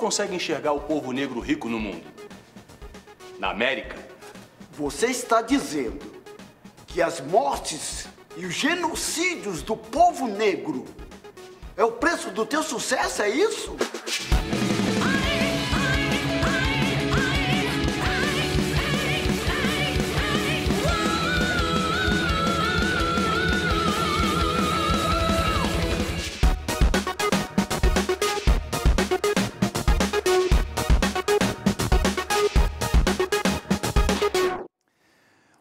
consegue enxergar o povo negro rico no mundo? Na América? Você está dizendo que as mortes e os genocídios do povo negro é o preço do teu sucesso, é isso?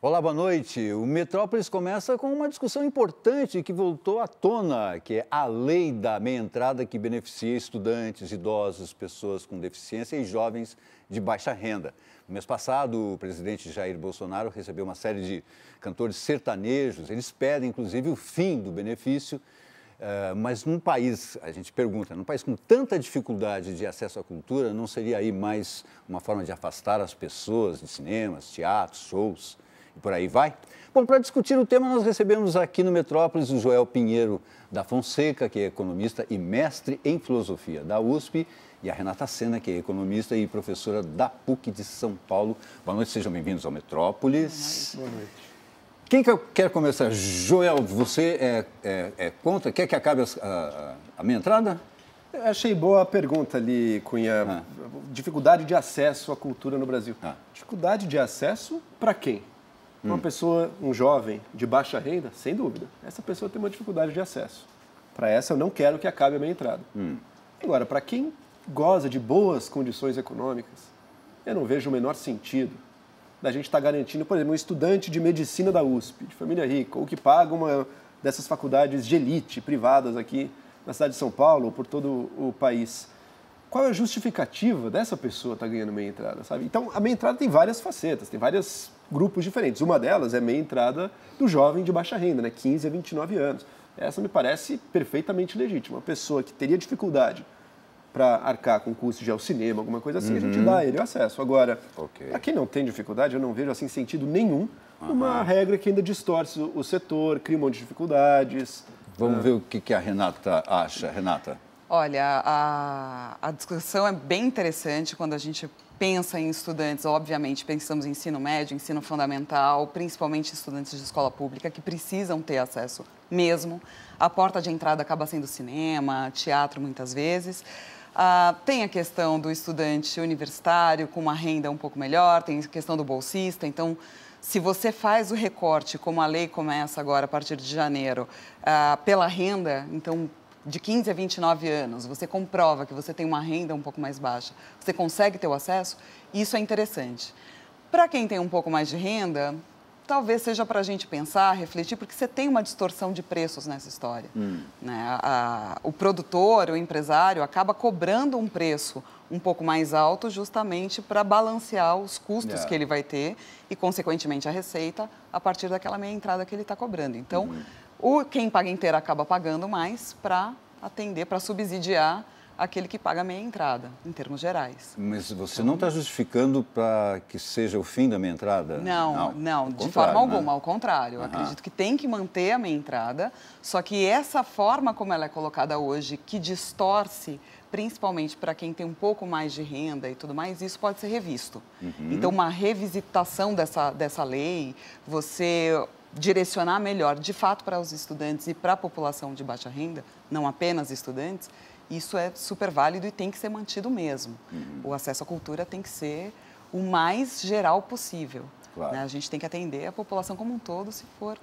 Olá, boa noite. O Metrópolis começa com uma discussão importante que voltou à tona, que é a lei da meia entrada que beneficia estudantes, idosos, pessoas com deficiência e jovens de baixa renda. No mês passado, o presidente Jair Bolsonaro recebeu uma série de cantores sertanejos. Eles pedem, inclusive, o fim do benefício. Mas num país, a gente pergunta, num país com tanta dificuldade de acesso à cultura, não seria aí mais uma forma de afastar as pessoas de cinemas, teatros, shows? E por aí vai? Bom, para discutir o tema, nós recebemos aqui no Metrópolis o Joel Pinheiro da Fonseca, que é economista e mestre em filosofia da USP, e a Renata Sena, que é economista e professora da PUC de São Paulo. Boa noite, sejam bem-vindos ao Metrópolis. Boa noite. Quem quer começar? Joel, você é contra? Quer que acabe a minha entrada? Eu achei boa a pergunta ali, Cunha. Dificuldade de acesso à cultura no Brasil. Dificuldade de acesso para quem? Uma pessoa, um jovem de baixa renda, sem dúvida. Essa pessoa tem uma dificuldade de acesso. Para essa, eu não quero que acabe a minha entrada. Agora, para quem goza de boas condições econômicas, eu não vejo o menor sentido da gente estar garantindo, por exemplo, um estudante de medicina da USP, de família rica, ou que paga uma dessas faculdades de elite privadas aqui na cidade de São Paulo ou por todo o país. Qual é a justificativa dessa pessoa estar ganhando meia entrada, sabe? Então, a meia entrada tem várias facetas, tem vários grupos diferentes. Uma delas é a meia entrada do jovem de baixa renda, né? 15 a 29 anos. Essa me parece perfeitamente legítima. Uma pessoa que teria dificuldade para arcar com custo de ir ao cinema, alguma coisa assim, a gente dá a ele o acesso. Agora, para quem não tem dificuldade, eu não vejo assim sentido nenhum uma regra que ainda distorce o setor, cria um monte de dificuldades. Vamos ver o que a Renata acha. Renata? Olha, a discussão é bem interessante quando a gente pensa em estudantes. Obviamente, pensamos em ensino médio, ensino fundamental, principalmente estudantes de escola pública que precisam ter acesso mesmo. A porta de entrada acaba sendo cinema, teatro, muitas vezes. Tem a questão do estudante universitário com uma renda um pouco melhor, tem a questão do bolsista. Então, se você faz o recorte, como a lei começa agora a partir de janeiro, pela renda, então, de 15 a 29 anos, você comprova que você tem uma renda um pouco mais baixa, você consegue ter o acesso, isso é interessante. Para quem tem um pouco mais de renda, talvez seja para a gente pensar, refletir, porque você tem uma distorção de preços nessa história. Né? O produtor, o empresário, acaba cobrando um preço um pouco mais alto justamente para balancear os custos que ele vai ter e, consequentemente, a receita a partir daquela meia entrada que ele está cobrando. Então, quem paga inteiro acaba pagando mais para atender, para subsidiar aquele que paga meia entrada, em termos gerais. Mas você não está justificando para que seja o fim da meia entrada? Não, de forma alguma, ao contrário. Eu acredito que tem que manter a meia entrada, só que essa forma como ela é colocada hoje, que distorce, principalmente para quem tem um pouco mais de renda e tudo mais, isso pode ser revisto. Então, uma revisitação dessa lei, você direcionar melhor, de fato, para os estudantes e para a população de baixa renda, não apenas estudantes, isso é super válido e tem que ser mantido mesmo. O acesso à cultura tem que ser o mais geral possível. Claro. Né? A gente tem que atender a população como um todo, se for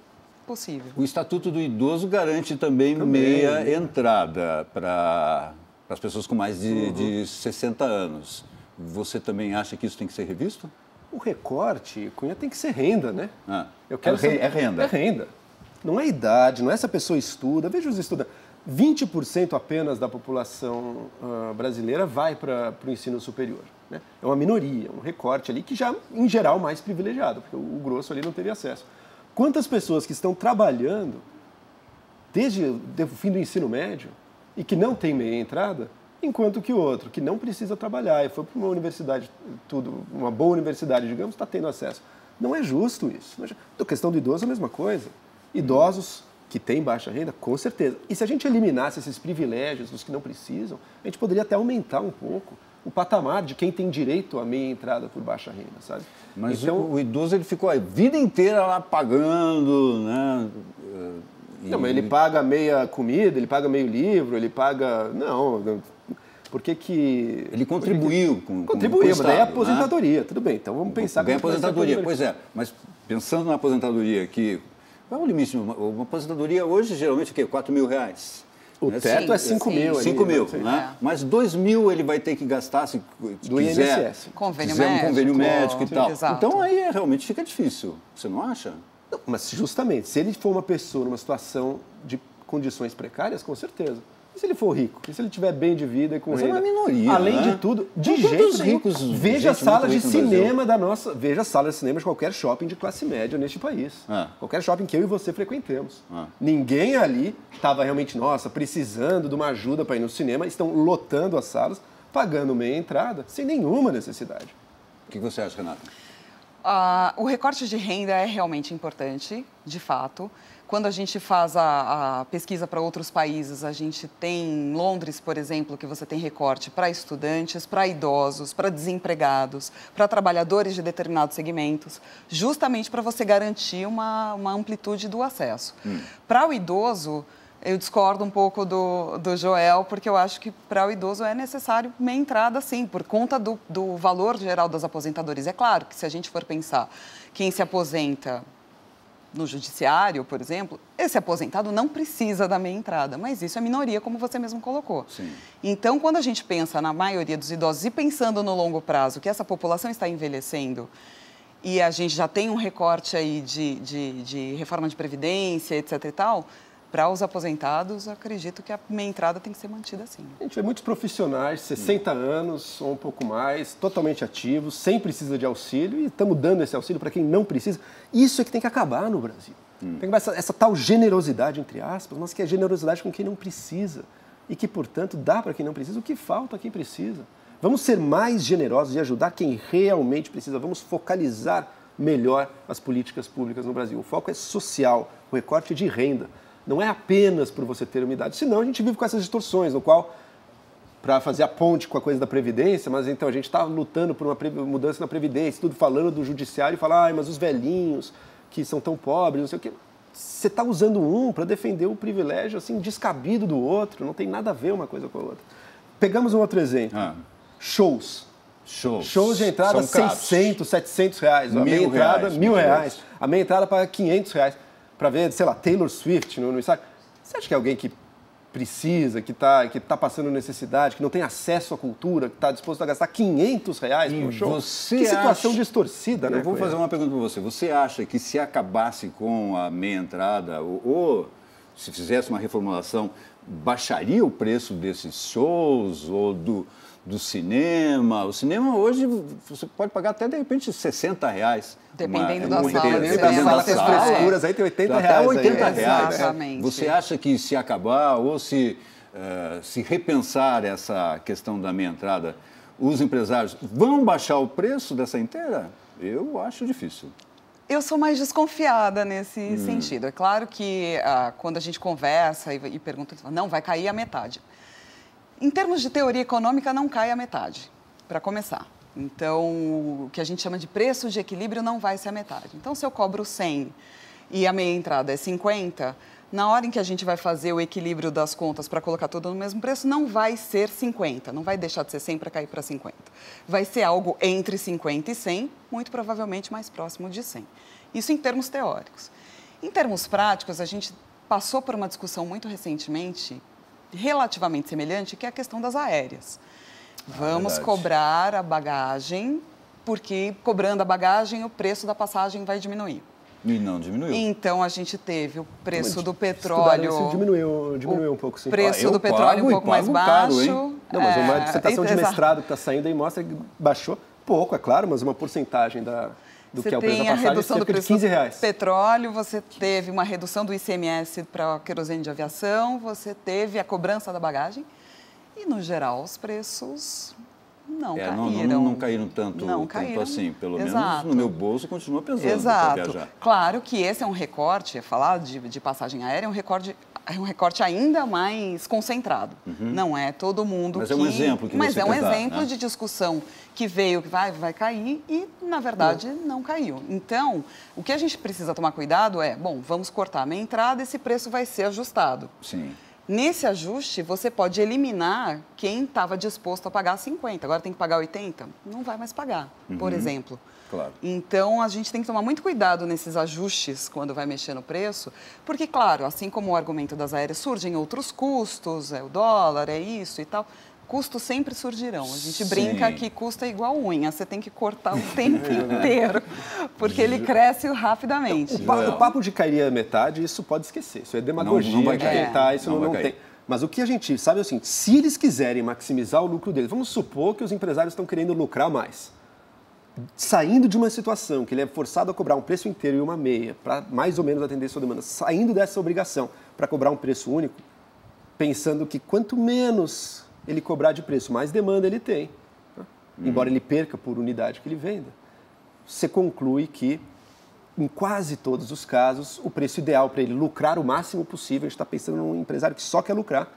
possível. O Estatuto do Idoso garante também meia entrada para as pessoas com mais de 60 anos. Você também acha que isso tem que ser revisto? O recorte, Cunha, tem que ser renda, né? É renda. É renda. Não é idade, não é se a pessoa estuda. Veja os estudantes. 20% apenas da população brasileira vai para o ensino superior. Né? É uma minoria, um recorte ali que já, em geral, mais privilegiado, porque o grosso ali não teve acesso. Quantas pessoas que estão trabalhando desde o fim do ensino médio e que não tem meia entrada, enquanto que o outro, que não precisa trabalhar e foi para uma universidade, uma boa universidade, digamos, está tendo acesso. Não é justo isso. A questão do idoso é a mesma coisa. Idosos que têm baixa renda, com certeza. E se a gente eliminasse esses privilégios dos que não precisam, a gente poderia até aumentar um pouco o patamar de quem tem direito à meia entrada por baixa renda, sabe? Mas então, o idoso ele ficou a vida inteira lá pagando, né? Não, mas ele paga meia comida, ele paga meio livro, ele paga... Não, por que que... Ele contribuiu com Contribuiu, mas Estado, daí é aposentadoria, né? tudo bem. Então vamos pensar... Ganha aposentadoria, pois é. Mas pensando na aposentadoria aqui, qual é o limite? Uma aposentadoria hoje, geralmente, o quê? R$4.000. O teto é 5 mil. 5 mil, né? Mas 2 mil ele vai ter que gastar se do quiser, INSS. Convênio quiser médico, um convênio médico e tal. Exato. Então aí realmente fica difícil, você não acha? Não, mas justamente, se ele for uma pessoa numa situação de condições precárias, com certeza. E se ele for rico? E se ele tiver bem de vida e com Mas renda? é uma minoria, Além né? de tudo, de Não, jeito quantos nenhum. ricos, Veja gente salas de muito rica no cinema da nossa... Veja salas de cinema de qualquer shopping de classe média neste país. Qualquer shopping que eu e você frequentemos. Ninguém ali estava realmente, nossa, precisando de uma ajuda para ir no cinema. Estão lotando as salas, pagando meia entrada, sem nenhuma necessidade. O que você acha, Renata? O recorte de renda é realmente importante, de fato. Quando a gente faz a pesquisa para outros países, a gente tem em Londres, por exemplo, que você tem recorte para estudantes, para idosos, para desempregados, para trabalhadores de determinados segmentos, justamente para você garantir uma amplitude do acesso. Para o idoso, eu discordo um pouco do Joel, porque eu acho que para o idoso é necessário meia entrada, sim, por conta do valor geral das aposentadorias. É claro que se a gente for pensar quem se aposenta no judiciário, por exemplo, esse aposentado não precisa da meia entrada, mas isso é minoria, como você mesmo colocou. Sim. Então, quando a gente pensa na maioria dos idosos e pensando no longo prazo, que essa população está envelhecendo e a gente já tem um recorte aí de reforma de previdência, etc. e tal, para os aposentados, eu acredito que a meia entrada tem que ser mantida assim. A gente vê muitos profissionais, 60 anos ou um pouco mais, totalmente ativos, sem precisa de auxílio, e estamos dando esse auxílio para quem não precisa. Isso é que tem que acabar no Brasil. Tem que acabar essa tal generosidade, entre aspas, mas que é generosidade com quem não precisa. E que, portanto, dá para quem não precisa o que falta a quem precisa. Vamos ser mais generosos e ajudar quem realmente precisa. Vamos focalizar melhor as políticas públicas no Brasil. O foco é social, o recorte de renda. Não é apenas por você ter uma idade, senão a gente vive com essas distorções, no qual, para fazer a ponte com a coisa da Previdência, mas então a gente está lutando por uma mudança na Previdência, tudo falando do judiciário e falar, mas os velhinhos que são tão pobres, não sei o quê. Você está usando um para defender o privilégio assim, descabido do outro, não tem nada a ver uma coisa com a outra. Pegamos um outro exemplo, shows. Shows de entrada São 600, 700 reais, a meia entrada R$1.000, a meia entrada para R$500. Para ver, sei lá, Taylor Swift no estádio. Você acha que é alguém que precisa, que tá passando necessidade, que não tem acesso à cultura, que está disposto a gastar R$500 por um show? Que situação distorcida, né? Eu vou fazer uma pergunta para você. Você acha que se acabasse com a meia entrada, ou se fizesse uma reformulação, baixaria o preço desses shows ou do cinema? O cinema hoje você pode pagar até de repente R$60. Dependendo da sala. Dependendo da sala, tem as frescuras, aí tem R$80. Até R$80. Exatamente. Você acha que se acabar ou se repensar essa questão da meia entrada, os empresários vão baixar o preço dessa inteira? Eu acho difícil. Eu sou mais desconfiada nesse sentido. É claro que quando a gente conversa e pergunta, não, vai cair a metade. Em termos de teoria econômica, não cai a metade, para começar. Então, o que a gente chama de preço de equilíbrio não vai ser a metade. Então, se eu cobro 100 e a meia entrada é 50, na hora em que a gente vai fazer o equilíbrio das contas para colocar tudo no mesmo preço, não vai ser 50, não vai deixar de ser 100 para cair para 50. Vai ser algo entre 50 e 100, muito provavelmente mais próximo de 100. Isso em termos teóricos. Em termos práticos, a gente passou por uma discussão muito recentemente, relativamente semelhante, que é a questão das aéreas. Vamos cobrar a bagagem, porque cobrando a bagagem, o preço da passagem vai diminuir. E não diminuiu. Então, a gente teve o preço do petróleo... Isso diminuiu um pouco, sim. O preço do petróleo um pouco mais baixo. Caro, não, mas uma dissertação de mestrado que está saindo aí mostra que baixou pouco, é claro, mas uma porcentagem do que é o preço da passagem, a redução do preço de R$15. do petróleo, você teve uma redução do ICMS para querosene de aviação, você teve a cobrança da bagagem e, no geral, os preços não caíram. Não caíram tanto assim. Pelo menos no meu bolso continua pesando para viajar. Claro que esse é um recorte, falar de passagem aérea é um recorte um recorte ainda mais concentrado. Não é todo mundo Mas é um exemplo que Mas você é um quer dar, exemplo né? de discussão que veio, que vai cair e, na verdade, não caiu. Então, o que a gente precisa tomar cuidado é, bom, vamos cortar a minha entrada, esse preço vai ser ajustado. Sim. Nesse ajuste, você pode eliminar quem estava disposto a pagar 50, agora tem que pagar 80, não vai mais pagar, por exemplo. Claro. Então, a gente tem que tomar muito cuidado nesses ajustes quando vai mexer no preço, porque, claro, assim como o argumento das aéreas, surgem outros custos, é o dólar, é isso e tal. Custos sempre surgirão. A gente brinca que custo é igual unha, você tem que cortar o tempo inteiro, porque ele cresce rapidamente. O papo de cairia metade, isso pode esquecer. Isso é demagogia, não vai de cair. tentar, isso Não não vai tem. cair. Mas o que a gente sabe é o seguinte, se eles quiserem maximizar o lucro deles, vamos supor que os empresários estão querendo lucrar mais. Saindo de uma situação que ele é forçado a cobrar um preço inteiro e uma meia, para mais ou menos atender sua demanda, saindo dessa obrigação para cobrar um preço único, pensando que quanto menos ele cobrar de preço, mais demanda ele tem. Tá? Embora ele perca por unidade que ele venda. Você conclui que, em quase todos os casos, o preço ideal para ele lucrar o máximo possível, a gente está pensando num empresário que só quer lucrar,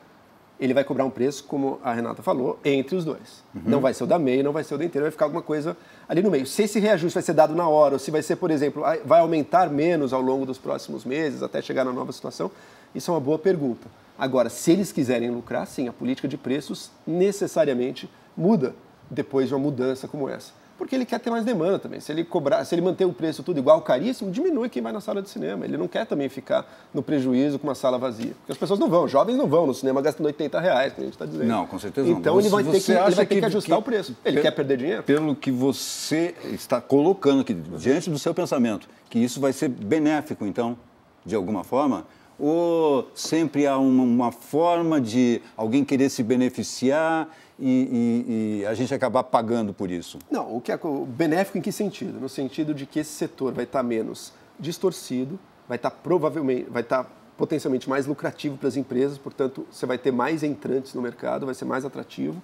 ele vai cobrar um preço, como a Renata falou, entre os dois. Não vai ser o da meia, não vai ser o da inteira, vai ficar alguma coisa ali no meio. Se esse reajuste vai ser dado na hora, ou se vai ser, por exemplo, vai aumentar menos ao longo dos próximos meses, até chegar na nova situação, isso é uma boa pergunta. Agora, se eles quiserem lucrar, sim, a política de preços necessariamente muda depois de uma mudança como essa. Porque ele quer ter mais demanda também. Se ele manter o preço tudo igual, caríssimo, diminui quem vai na sala de cinema. Ele não quer também ficar no prejuízo com uma sala vazia. Porque as pessoas não vão, jovens não vão no cinema gastando R$80, que a gente está dizendo. Não, com certeza não. Então ele vai ter que ajustar o preço. Ele quer perder dinheiro? Pelo que você está colocando aqui, diante do seu pensamento, que isso vai ser benéfico, então, de alguma forma, ou sempre há uma forma de alguém querer se beneficiar e a gente acabar pagando por isso? Não, o benéfico em que sentido? No sentido de que esse setor vai estar menos distorcido, vai estar potencialmente mais lucrativo para as empresas, portanto, você vai ter mais entrantes no mercado, vai ser mais atrativo.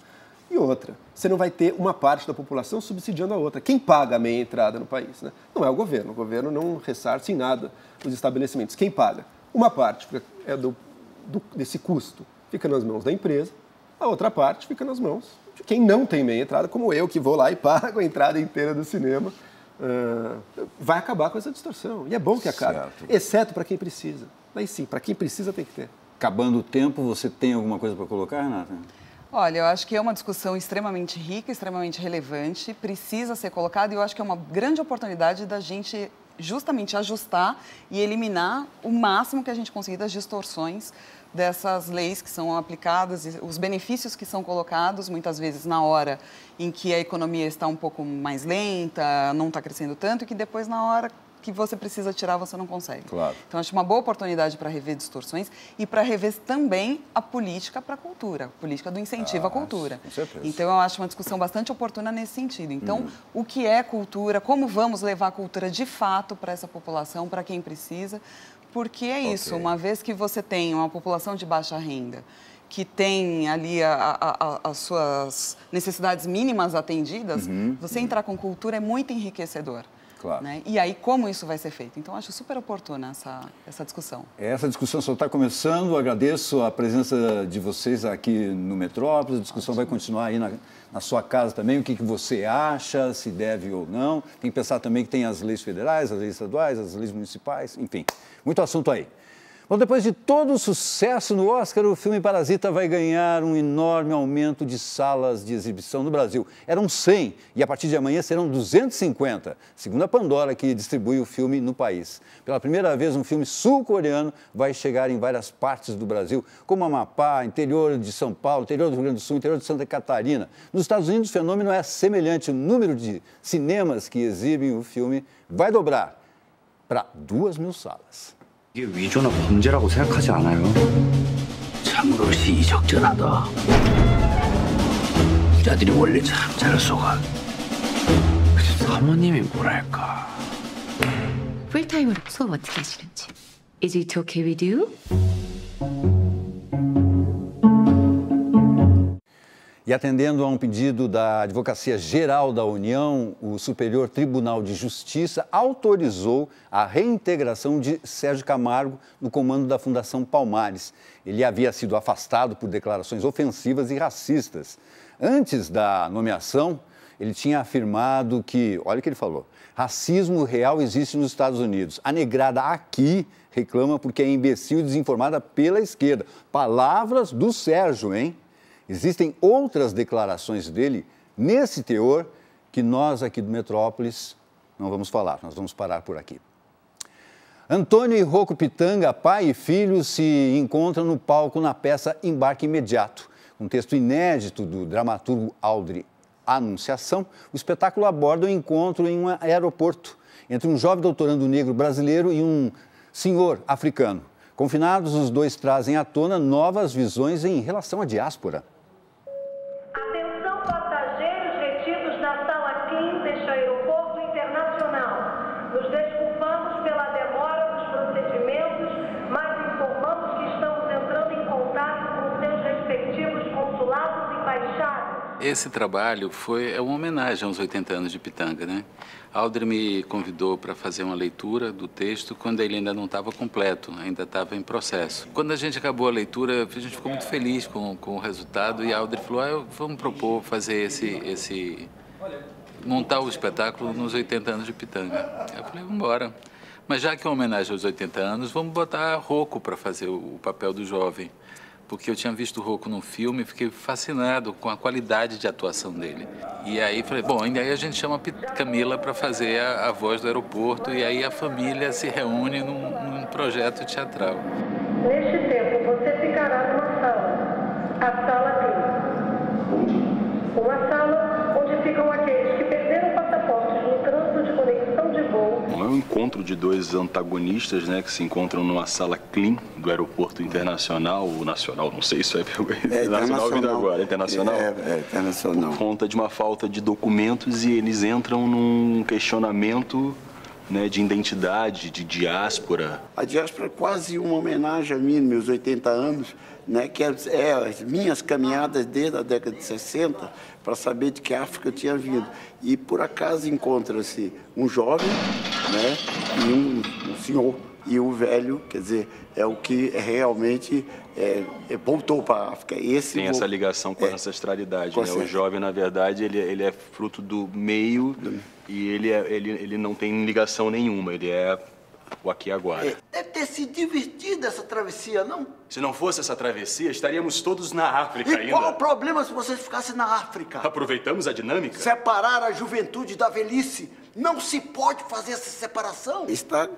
E outra, você não vai ter uma parte da população subsidiando a outra. Quem paga a meia entrada no país? Né? Não é o governo não ressarce em nada os estabelecimentos. Quem paga? Uma parte desse custo fica nas mãos da empresa, a outra parte fica nas mãos de quem não tem meia entrada, como eu, que vou lá e pago a entrada inteira do cinema. Vai acabar com essa distorção. E é bom que acabe, exceto para quem precisa. Daí sim, para quem precisa tem que ter. Acabando o tempo, você tem alguma coisa para colocar, Renata? Olha, eu acho que é uma discussão extremamente rica, extremamente relevante, precisa ser colocada e eu acho que é uma grande oportunidade da gente justamente ajustar e eliminar o máximo que a gente conseguir das distorções dessas leis que são aplicadas, os benefícios que são colocados, muitas vezes na hora em que a economia está um pouco mais lenta, não está crescendo tanto, e que depois na hora que você precisa tirar, você não consegue. Claro. Então, acho uma boa oportunidade para rever distorções e para rever também a política para a cultura, a política do incentivo à cultura. Com certeza. Então, eu acho uma discussão bastante oportuna nesse sentido. Então, o que é cultura, como vamos levar a cultura de fato para essa população, para quem precisa, porque é isso, uma vez que você tem uma população de baixa renda, que tem ali as suas necessidades mínimas atendidas, você entrar com cultura é muito enriquecedor. Claro. Né? E aí, como isso vai ser feito? Então, acho super oportuna essa discussão. Essa discussão só está começando. Agradeço a presença de vocês aqui no Metrópolis. A discussão vai continuar aí na sua casa também. O que você acha, se deve ou não. Tem que pensar também que tem as leis federais, as leis estaduais, as leis municipais, enfim. Muito assunto aí. Bom, depois de todo o sucesso no Oscar, o filme Parasita vai ganhar um enorme aumento de salas de exibição no Brasil. Eram 100 e a partir de amanhã serão 250, segundo a Pandora, que distribui o filme no país. Pela primeira vez, um filme sul-coreano vai chegar em várias partes do Brasil, como Amapá, interior de São Paulo, interior do Rio Grande do Sul, interior de Santa Catarina. Nos Estados Unidos, o fenômeno é semelhante. O número de cinemas que exibem o filme vai dobrar para 2.000 salas. 이게 위조나 범죄라고 생각하지 않아요? 참으로 시의적절하다. 부자들이 원래 참 잘 속아. 사모님이 뭐랄까. 풀타임으로 수업 어떻게 하시는지. Is it okay with you? E atendendo a um pedido da Advocacia Geral da União, o Superior Tribunal de Justiça autorizou a reintegração de Sérgio Camargo no comando da Fundação Palmares. Ele havia sido afastado por declarações ofensivas e racistas. Antes da nomeação, ele tinha afirmado que, olha o que ele falou, racismo real existe nos Estados Unidos. A negrada aqui reclama porque é imbecil e desinformada pela esquerda. Palavras do Sérgio, hein? Existem outras declarações dele nesse teor que nós aqui do Metrópolis não vamos falar, nós vamos parar por aqui. Antônio e Rocco Pitanga, pai e filho, se encontram no palco na peça Embarque Imediato. Um texto inédito do dramaturgo Aldri Anunciação, o espetáculo aborda o encontro em um aeroporto entre um jovem doutorando negro brasileiro e um senhor africano. Confinados, os dois trazem à tona novas visões em relação à diáspora. Atenção, passageiros retidos na sala 15 deste aeroporto internacional. Nos desculpamos pela demora dos procedimentos, mas informamos que estamos entrando em contato com seus respectivos consulados e embaixadas. Esse trabalho é uma homenagem aos 80 anos de Pitanga, né? Aldri me convidou para fazer uma leitura do texto quando ele ainda não estava completo, ainda estava em processo. Quando a gente acabou a leitura, a gente ficou muito feliz com o resultado e Aldri falou, vamos propor fazer montar o espetáculo nos 80 anos de Pitanga. Eu falei, vamos embora. Mas já que é uma homenagem aos 80 anos, vamos botar Rocco para fazer o papel do jovem. Porque eu tinha visto o Rocco num filme e fiquei fascinado com a qualidade de atuação dele. E aí falei, bom, e aí a gente chama a Camila para fazer a voz do aeroporto e aí a família se reúne num projeto teatral. Neste tempo, você ficará numa sala, a sala 15. Uma sala onde ficam aqueles que perderam passaportes no trânsito de conexão de voo. É um encontro de dois antagonistas, né, que se encontram numa sala clean do aeroporto internacional, ou nacional, não sei se é internacional vindo agora, internacional? É internacional. Por conta de uma falta de documentos e eles entram num questionamento, né, de identidade, de diáspora. A diáspora é quase uma homenagem a mim, meus 80 anos, né, que é as minhas caminhadas desde a década de 60 para saber de que África eu tinha vindo. E por acaso encontra-se um jovem, né, e um senhor. E o velho, quer dizer, é o que realmente voltou para a África. Tem essa ligação com a ancestralidade, né? O jovem, na verdade, ele é fruto do meio e ele não tem ligação nenhuma, ele é o aqui e agora. Deve ter se divertido essa travessia, não? Se não fosse essa travessia, estaríamos todos na África ainda. E qual o problema se vocês ficassem na África? Aproveitamos a dinâmica? Separar a juventude da velhice. Não se pode fazer essa separação. Está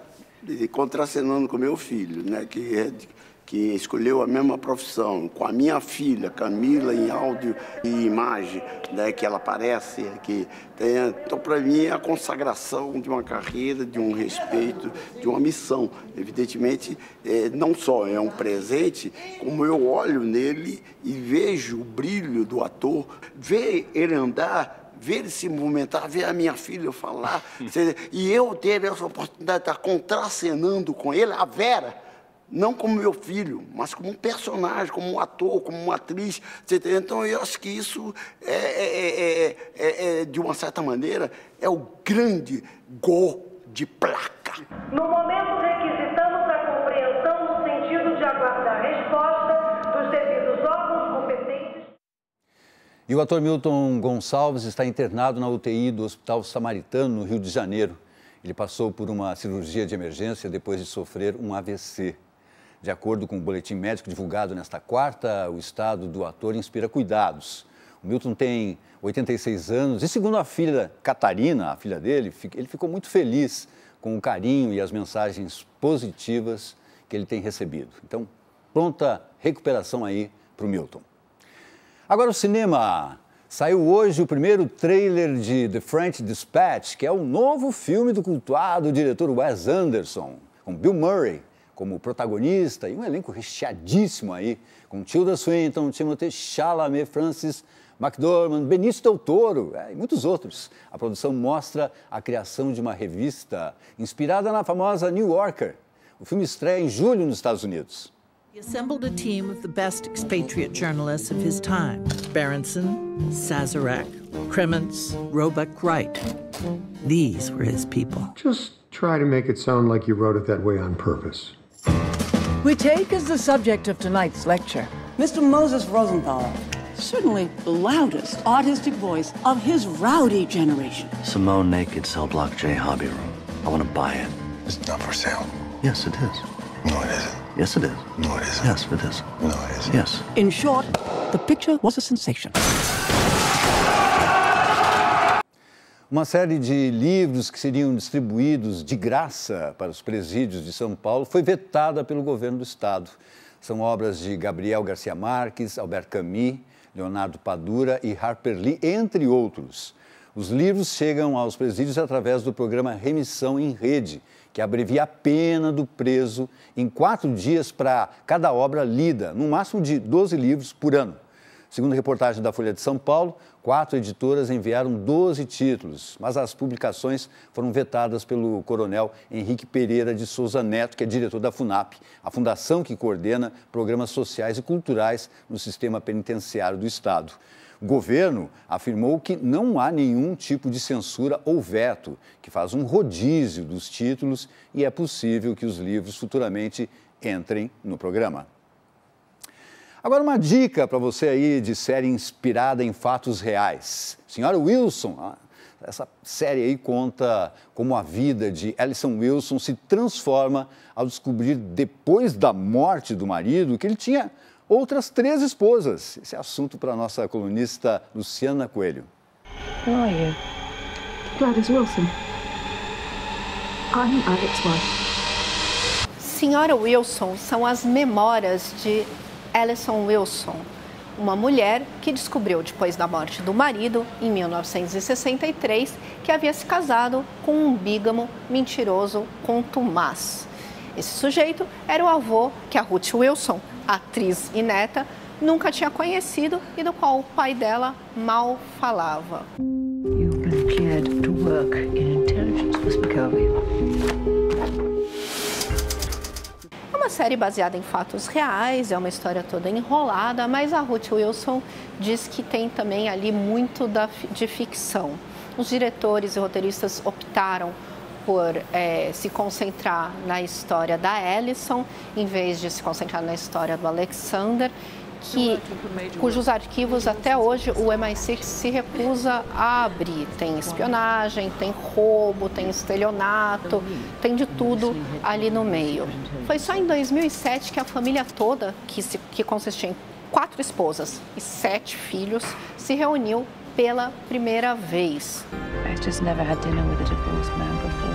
contracenando com meu filho, né, que escolheu a mesma profissão, com a minha filha, Camila, em áudio e imagem, né, que ela aparece, que tem, então, para mim, é a consagração de uma carreira, de um respeito, de uma missão. Evidentemente, não só é um presente, como eu olho nele e vejo o brilho do ator, ver ele andar, ver ele se movimentar, ver a minha filha falar, e eu ter essa oportunidade de estar contracenando com ele, a Vera, não como meu filho, mas como um personagem, como um ator, como uma atriz. Então, eu acho que isso, de uma certa maneira, é o grande gol de placa. No momento, requisitamos a compreensão no sentido de aguardar a resposta dos devidos órgãos competentes. E o ator Milton Gonçalves está internado na UTI do Hospital Samaritano, no Rio de Janeiro. Ele passou por uma cirurgia de emergência depois de sofrer um AVC. De acordo com o boletim médico divulgado nesta quarta, o estado do ator inspira cuidados. O Milton tem 86 anos e, segundo a filha Catarina, a filha dele, ele ficou muito feliz com o carinho e as mensagens positivas que ele tem recebido. Então, pronta recuperação aí para o Milton. Agora o cinema. Saiu hoje o primeiro trailer de The French Dispatch, que é o novo filme do cultuado diretor Wes Anderson, com Bill Murray como protagonista e um elenco recheadíssimo aí, com Tilda Swinton, Timothée Chalamet, Frances McDormand, Benício Del Toro e muitos outros. A produção mostra a criação de uma revista inspirada na famosa New Yorker. O filme estreia em julho nos Estados Unidos. He assembled a team of the best expatriate journalists of his time: Berenson, Sazerac, Kremens, Roebuck Wright. These were his people. Just try to make it sound like you wrote it that way on purpose. We take as the subject of tonight's lecture Mr. Moses Rosenthaler, certainly the loudest artistic voice of his rowdy generation. Simone Naked Cell Block J Hobby Room. I want to buy it. It's not for sale. Yes, it is. No, it isn't. Yes, it is. No, it isn't. Yes, it is. No, it isn't. Yes. In short, the picture was a sensation. Uma série de livros que seriam distribuídos de graça para os presídios de São Paulo foi vetada pelo governo do estado. São obras de Gabriel Garcia Marques, Albert Camus, Leonardo Padura e Harper Lee, entre outros. Os livros chegam aos presídios através do programa Remissão em Rede, que abrevia a pena do preso em 4 dias para cada obra lida, no máximo de 12 livros por ano. Segundo reportagem da Folha de São Paulo, 4 editoras enviaram 12 títulos, mas as publicações foram vetadas pelo coronel Henrique Pereira de Souza Neto, que é diretor da FUNAP, a fundação que coordena programas sociais e culturais no sistema penitenciário do Estado. O governo afirmou que não há nenhum tipo de censura ou veto, que faz um rodízio dos títulos e é possível que os livros futuramente entrem no programa. Agora, uma dica para você aí de série inspirada em fatos reais. Senhora Wilson, essa série aí conta como a vida de Alison Wilson se transforma ao descobrir, depois da morte do marido, que ele tinha outras 3 esposas. Esse é assunto para a nossa colunista Luciana Coelho. Who are you? Gladys Wilson. I'm Alex's wife. Senhora Wilson são as memórias de Alison Wilson, uma mulher que descobriu, depois da morte do marido, em 1963, que havia se casado com um bígamo mentiroso contumaz. Esse sujeito era o avô que a Ruth Wilson, atriz e neta, nunca tinha conhecido e do qual o pai dela mal falava. You've been cleared to work in intelligence, Miss McKelvey. É uma série baseada em fatos reais, é uma história toda enrolada, mas a Ruth Wilson diz que tem também ali muito de ficção. Os diretores e roteiristas optaram por se concentrar na história da Alison, em vez de se concentrar na história do Alexander, cujos arquivos até hoje o MI6 se recusa a abrir. Tem espionagem, tem roubo, tem estelionato, tem de tudo ali no meio. Foi só em 2007 que a família toda, que consistia em 4 esposas e 7 filhos, se reuniu pela primeira vez. I just never had dinner with a divorced man before.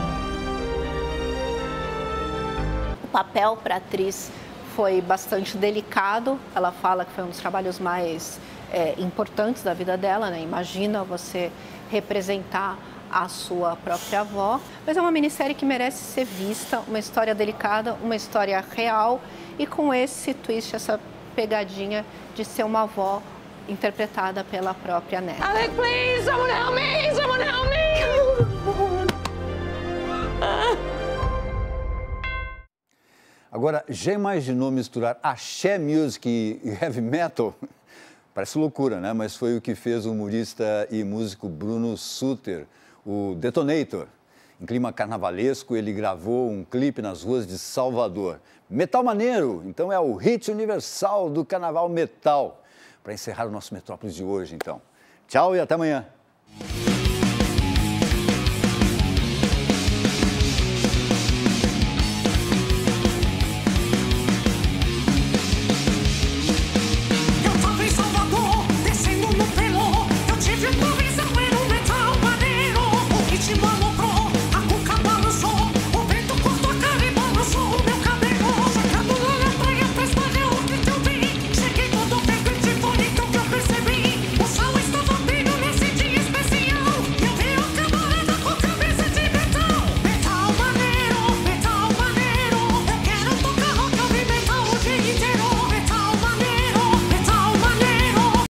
O papel para a atriz foi bastante delicado. Ela fala que foi um dos trabalhos mais importantes da vida dela, né? Imagina você representar a sua própria avó. Mas é uma minissérie que merece ser vista, uma história delicada, uma história real e com esse twist, essa pegadinha de ser uma avó interpretada pela própria neta. Alec, please, someone help me! Someone help me! Agora, já imaginou misturar axé music e heavy metal? Parece loucura, né? Mas foi o que fez o humorista e músico Bruno Sutter, o Detonator. Em clima carnavalesco, ele gravou um clipe nas ruas de Salvador. Metal maneiro, então é o hit universal do carnaval metal. Para encerrar o nosso Metrópolis de hoje, então. Tchau e até amanhã.